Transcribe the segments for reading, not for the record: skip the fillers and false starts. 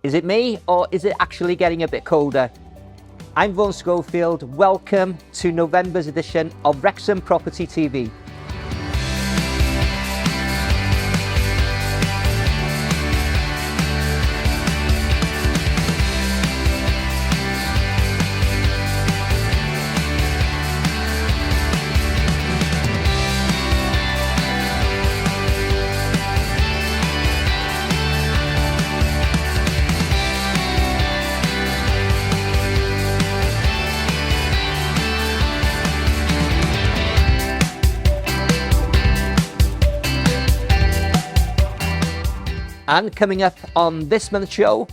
Is it me, or is it actually getting a bit colder? I'm Vaughan Schofield. Welcome to November's edition of Wrexham Property TV. And coming up on this month's show,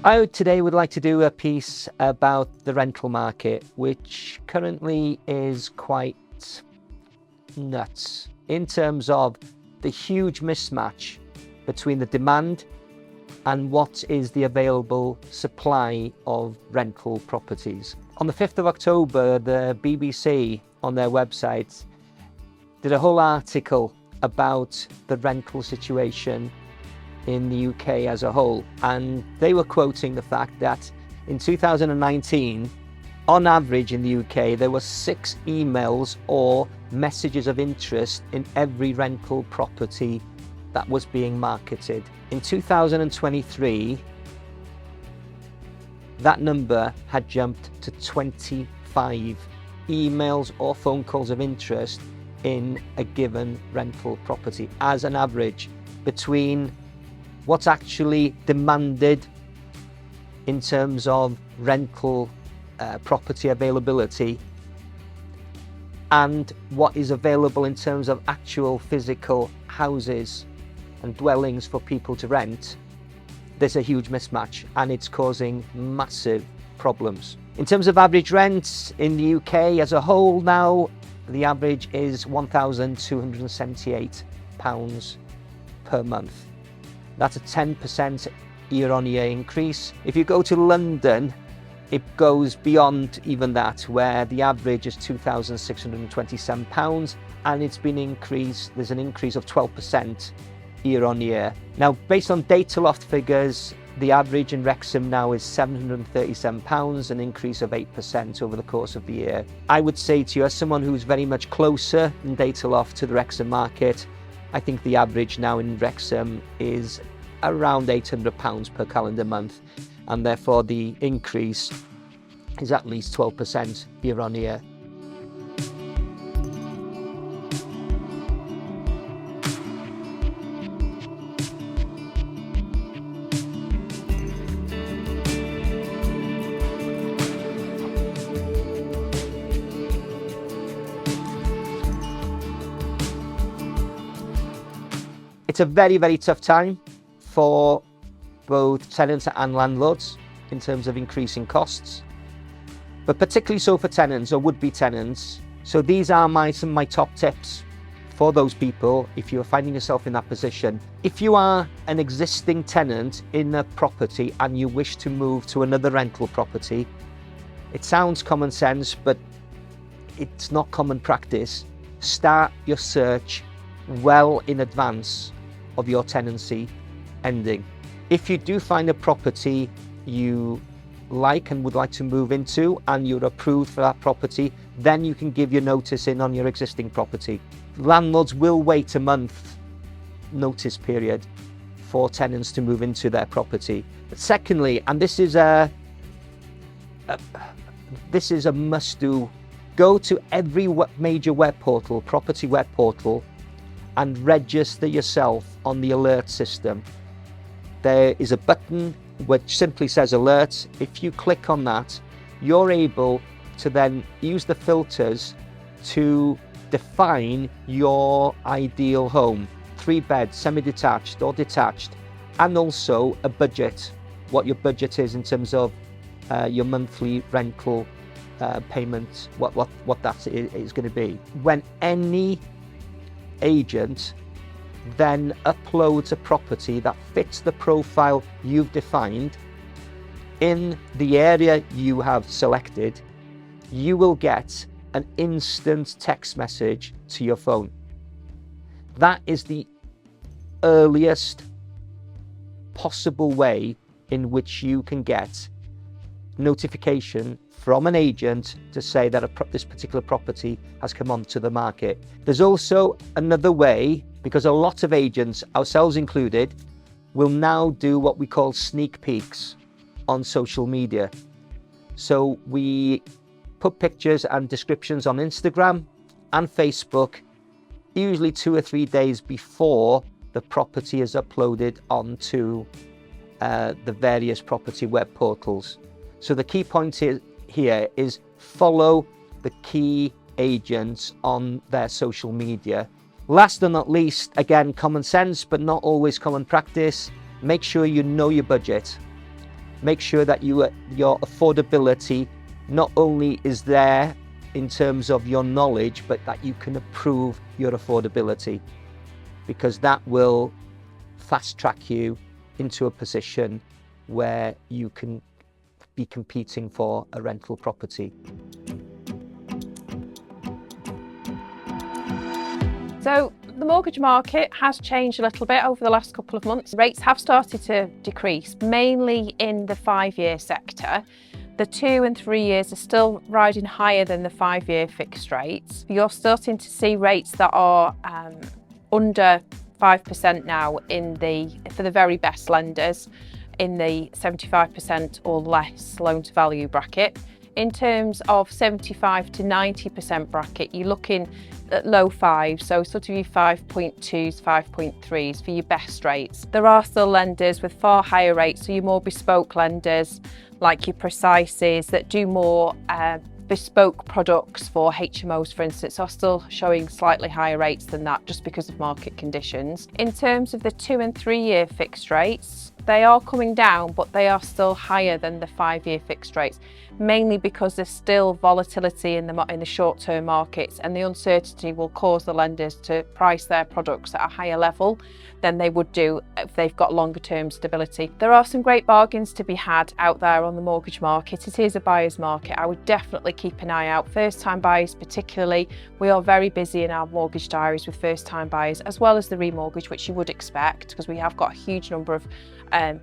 I today would like to do a piece about the rental market, which currently is quite nuts in terms of the huge mismatch between the demand and what is the available supply of rental properties. On the 5th of October, the BBC on their website did a whole article about the rental situation in the UK as a whole, and they were quoting the fact that in 2019, on average in the UK, there were 6 emails or messages of interest in every rental property that was being marketed. In 2023, that number had jumped to 25 emails or phone calls of interest in a given rental property as an average between what's actually demanded in terms of rental property availability and what is available in terms of actual physical houses and dwellings for people to rent. There's a huge mismatch and it's causing massive problems. In terms of average rents in the UK as a whole now, the average is £1,278 per month. That's a 10% year-on-year increase. If you go to London, it goes beyond even that, where the average is £2,627 and it's been increased, there's an increase of 12% year-on-year. Now, based on data loft figures, the average in Wrexham now is £737, an increase of 8% over the course of the year. I would say to you, as someone who's very much closer in data loft to the Wrexham market, I think the average now in Wrexham is around £800 per calendar month, and therefore the increase is at least 12% year on year. It's a very, very tough time for both tenants and landlords in terms of increasing costs, but particularly so for tenants or would-be tenants. So these are some of my top tips for those people if you're finding yourself in that position. If you are an existing tenant in a property and you wish to move to another rental property, it sounds common sense, but it's not common practice. Start your search well in advance of your tenancy ending. If you do find a property you like and would like to move into and you're approved for that property, then you can give your notice in on your existing property. Landlords will wait a month notice period for tenants to move into their property. But secondly, and this is a must-do, go to every major web portal, property web portal, and register yourself on the alert system. There is a button which simply says alert. If you click on that, you're able to then use the filters to define your ideal home. 3-bed, semi-detached or detached, and also a budget, what your budget is in terms of your monthly rental payment, what that is going to be. When any agent then uploads a property that fits the profile you've defined in the area you have selected, you will get an instant text message to your phone. That is the earliest possible way in which you can get notification from an agent to say that this particular property has come onto the market. There's also another way, because a lot of agents, ourselves included, will now do what we call sneak peeks on social media. So we put pictures and descriptions on Instagram and Facebook, usually 2 or 3 days before the property is uploaded onto the various property web portals. So the key point here is follow the key agents on their social media. Last but not least, again, common sense, but not always common practice. Make sure you know your budget. Make sure that your affordability not only is there in terms of your knowledge, but that you can approve your affordability, because that will fast track you into a position where you can be competing for a rental property. So the mortgage market has changed a little bit over the last couple of months. Rates have started to decrease, mainly in the 5-year sector. The 2 and 3 years are still riding higher than the 5-year fixed rates. You're starting to see rates that are under 5% now for the very best lenders in the 75% or less loan to value bracket. In terms of 75 to 90% bracket, you're looking at low 5s, so sort of your 5.2s, 5.3s for your best rates. There are still lenders with far higher rates, so your more bespoke lenders like your Precises that do more bespoke products for HMOs, for instance, are still showing slightly higher rates than that just because of market conditions. In terms of the 2 and 3 year fixed rates, they are coming down, but they are still higher than the 5-year fixed rates, mainly because there's still volatility in the short-term markets, and the uncertainty will cause the lenders to price their products at a higher level than they would do if they've got longer-term stability. There are some great bargains to be had out there on the mortgage market. It is a buyer's market. I would definitely keep an eye out. First-time buyers particularly, we are very busy in our mortgage diaries with first-time buyers, as well as the remortgage, which you would expect, because we have got a huge number of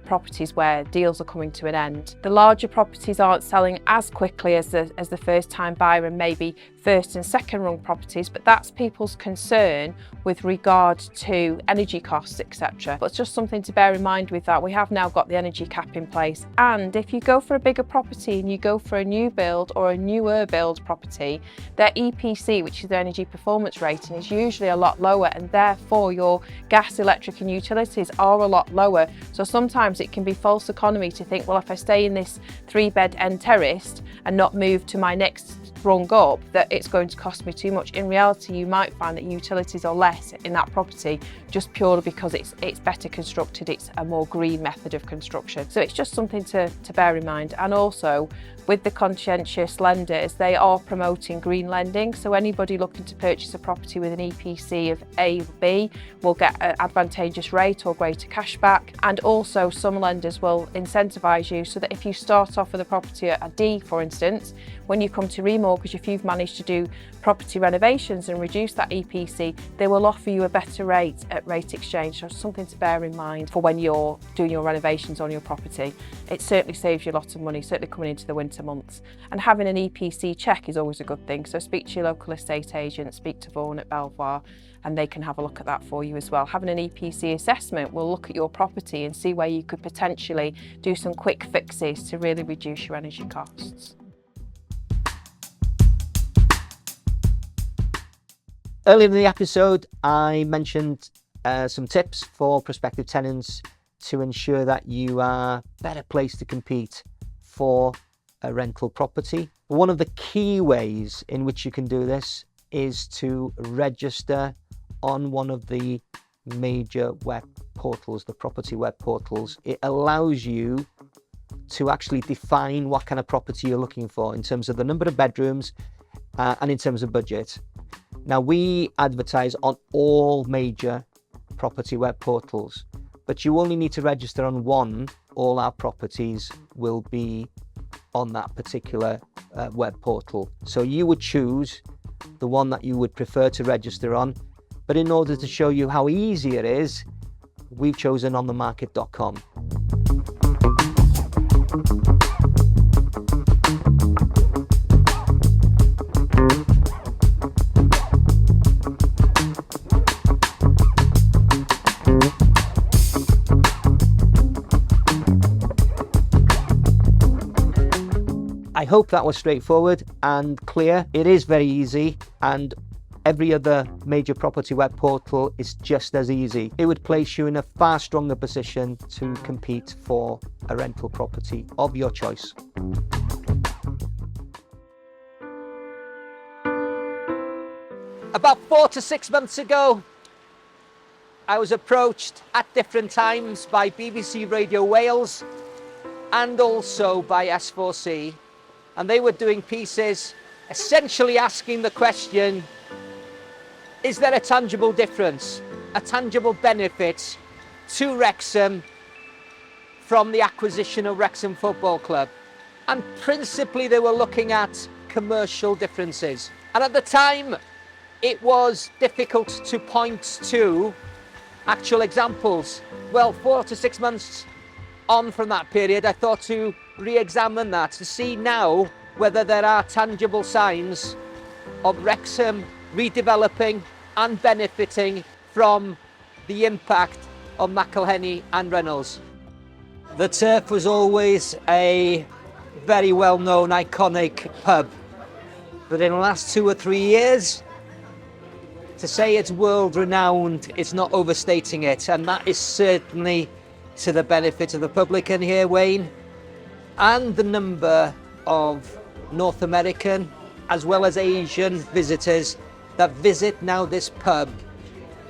properties where deals are coming to an end. The larger properties aren't selling as quickly as the first time buyer and maybe first and second rung properties, but that's people's concern with regard to energy costs, etc. But it's just something to bear in mind with that. We have now got the energy cap in place, and if you go for a bigger property and you go for a new build or a newer build property, their EPC, which is their energy performance rating, is usually a lot lower, and therefore your gas, electric and utilities are a lot lower. So sometimes it can be false economy to think, well, if I stay in this 3-bed end terraced and not move to my next rung up, that it's going to cost me too much. In reality, you might find that utilities are less in that property just purely because it's better constructed, it's a more green method of construction. So it's just something to bear in mind. And also with the conscientious lenders, they are promoting green lending, so anybody looking to purchase a property with an EPC of A or B will get an advantageous rate or greater cashback. And also some lenders will incentivise you so that if you start off with a property at a D, for instance, when you come to remortgage, if you've managed to do property renovations and reduce that EPC, they will offer you a better rate at rate exchange. So something to bear in mind for when you're doing your renovations on your property. It certainly saves you a lot of money, certainly coming into the winter months. And having an EPC check is always a good thing. So speak to your local estate agent, speak to Vaughan at Belvoir, and they can have a look at that for you as well. Having an EPC assessment will look at your property and see where you could potentially do some quick fixes to really reduce your energy costs. Earlier in the episode, I mentioned some tips for prospective tenants to ensure that you are better placed to compete for a rental property. One of the key ways in which you can do this is to register on one of the major web portals, the property web portals. It allows you to actually define what kind of property you're looking for in terms of the number of bedrooms and in terms of budget. Now, we advertise on all major property web portals, but you only need to register on one. All our properties will be on that particular web portal. So you would choose the one that you would prefer to register on. But in order to show you how easy it is, we've chosen onthemarket.com. I hope that was straightforward and clear. It is very easy, and every other major property web portal is just as easy. It would place you in a far stronger position to compete for a rental property of your choice. About 4 to 6 months ago, I was approached at different times by BBC Radio Wales and also by S4C, and they were doing pieces essentially asking the question, is there a tangible difference, a tangible benefit to Wrexham from the acquisition of Wrexham Football Club? And principally they were looking at commercial differences. And at the time, it was difficult to point to actual examples. Well, 4 to 6 months on from that period, I thought to re-examine that, to see now whether there are tangible signs of Wrexham redeveloping and benefiting from the impact of McElhenney and Reynolds. The Turf was always a very well-known, iconic pub, but in the last 2 or 3 years, to say it's world-renowned, it's not overstating it, and that is certainly to the benefit of the public in here, Wayne, and the number of North American as well as Asian visitors that visit now this pub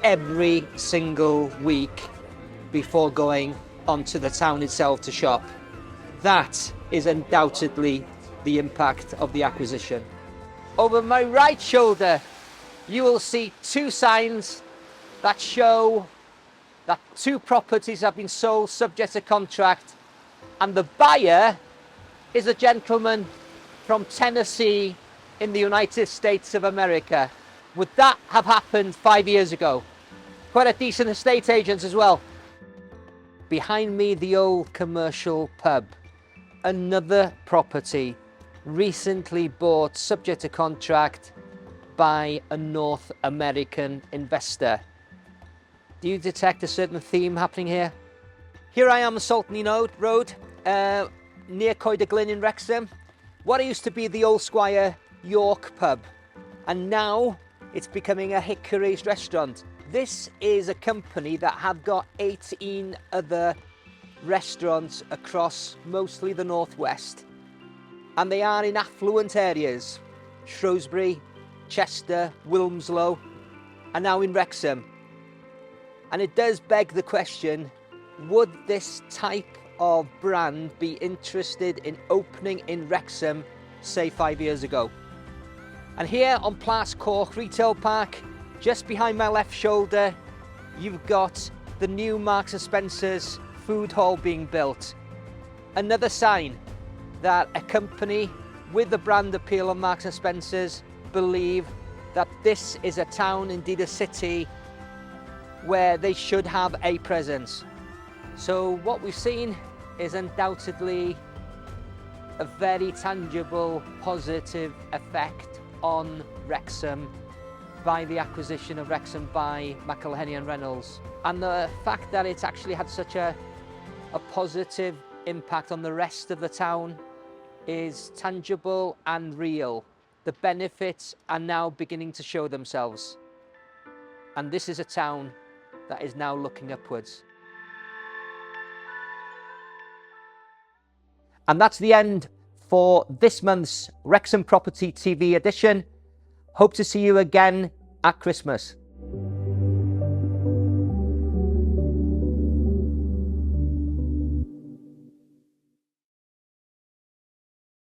every single week before going onto the town itself to shop. That is undoubtedly the impact of the acquisition. Over my right shoulder, you will see 2 signs that show that 2 properties have been sold subject to contract, and the buyer is a gentleman from Tennessee in the United States of America. Would that have happened 5 years ago? Quite a decent estate agent as well. Behind me, the old commercial pub. Another property recently bought subject to contract by a North American investor. Do you detect a certain theme happening here? Here I am on Saltney Road, near Coed Glyn in Wrexham. What used to be the old Squire York pub, and now it's becoming a Hickory's restaurant. This is a company that have got 18 other restaurants across mostly the northwest, and they are in affluent areas: Shrewsbury, Chester, Wilmslow, and now in Wrexham. And it does beg the question, would this type of brand be interested in opening in Wrexham, say 5 years ago? And here on Plas Coch Retail Park, just behind my left shoulder, you've got the new Marks & Spencer's food hall being built. Another sign that a company with the brand appeal of Marks & Spencer's believe that this is a town, indeed a city, where they should have a presence. So what we've seen is undoubtedly a very tangible, positive effect on Wrexham by the acquisition of Wrexham by McElhenney and Reynolds. And the fact that it's actually had such a positive impact on the rest of the town is tangible and real. The benefits are now beginning to show themselves. And this is a town that is now looking upwards. And that's the end for this month's Wrexham Property TV edition. Hope to see you again at Christmas.